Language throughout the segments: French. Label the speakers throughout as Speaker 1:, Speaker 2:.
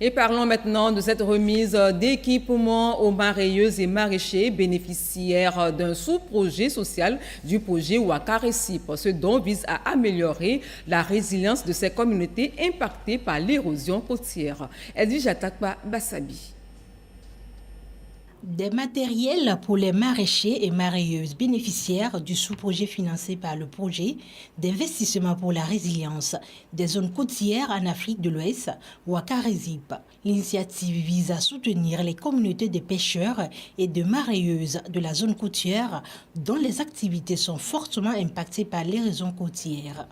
Speaker 1: Et parlons maintenant de cette remise d'équipements aux maraîcheuses et maraîchers bénéficiaires d'un sous-projet social du projet Ouakaresip. Ce don vise à améliorer la résilience de ces communautés impactées par l'érosion côtière. Edwige Atakpa Bassabi.
Speaker 2: Des matériels pour les maraîchers et maraîcheuses bénéficiaires du sous-projet financé par le projet d'investissement pour la résilience des zones côtières en Afrique de l'Ouest, Ouakaresip. L'initiative vise à soutenir les communautés de pêcheurs et de maraîcheuses de la zone côtière dont les activités sont fortement impactées par l'érosion côtière.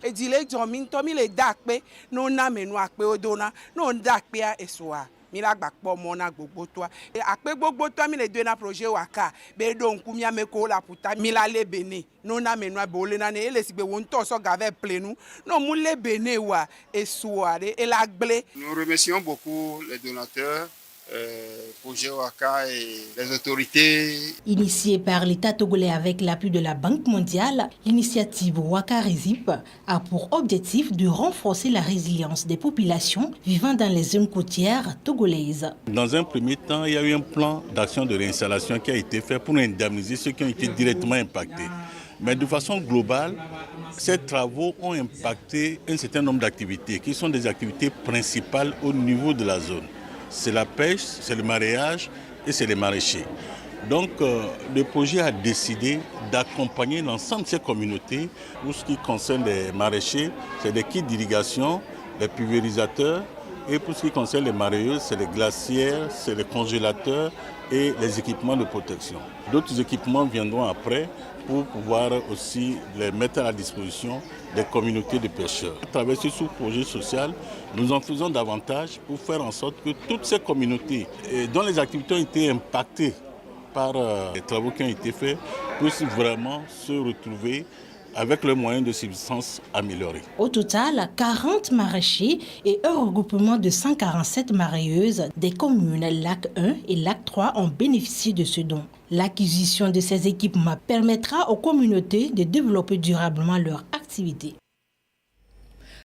Speaker 3: Mila gbakpo mona gbogbo toa akpe gbogbo toa mi le do na projet waka be do nku mi ameko la puta mila le bene no na menwa be ole na ne ele sigbe won to so gave plenu no mu le bene wa esuare et la gble.
Speaker 4: Nous remercions beaucoup les donateurs, projet Waka et les autorités.
Speaker 2: Initiée par l'État togolais avec l'appui de la Banque mondiale, l'initiative Ouakaresip a pour objectif de renforcer la résilience des populations vivant dans les zones côtières togolaises.
Speaker 5: Dans un premier temps, il y a eu un plan d'action de réinstallation qui a été fait pour indemniser ceux qui ont été directement impactés. Mais de façon globale, ces travaux ont impacté un certain nombre d'activités qui sont des activités principales au niveau de la zone. C'est la pêche, c'est le mareyage et c'est les maraîchers. Donc le projet a décidé d'accompagner l'ensemble de ces communautés. Pour ce qui concerne les maraîchers, c'est des kits d'irrigation, les pulvérisateurs. Et pour ce qui concerne les mareyeuses, c'est les glacières, c'est les congélateurs et les équipements de protection. D'autres équipements viendront après pour pouvoir aussi les mettre à la disposition des communautés de pêcheurs. À travers ce sous-projet social, nous en faisons davantage pour faire en sorte que toutes ces communautés dont les activités ont été impactées par les travaux qui ont été faits puissent vraiment se retrouver avec leurs moyens de subsistance améliorés.
Speaker 2: Au total, 40 maraîchers et un regroupement de 147 maraîcheuses des communes Lac 1 et Lac 3 ont bénéficié de ce don. L'acquisition de ces équipements permettra aux communautés de développer durablement leur activité.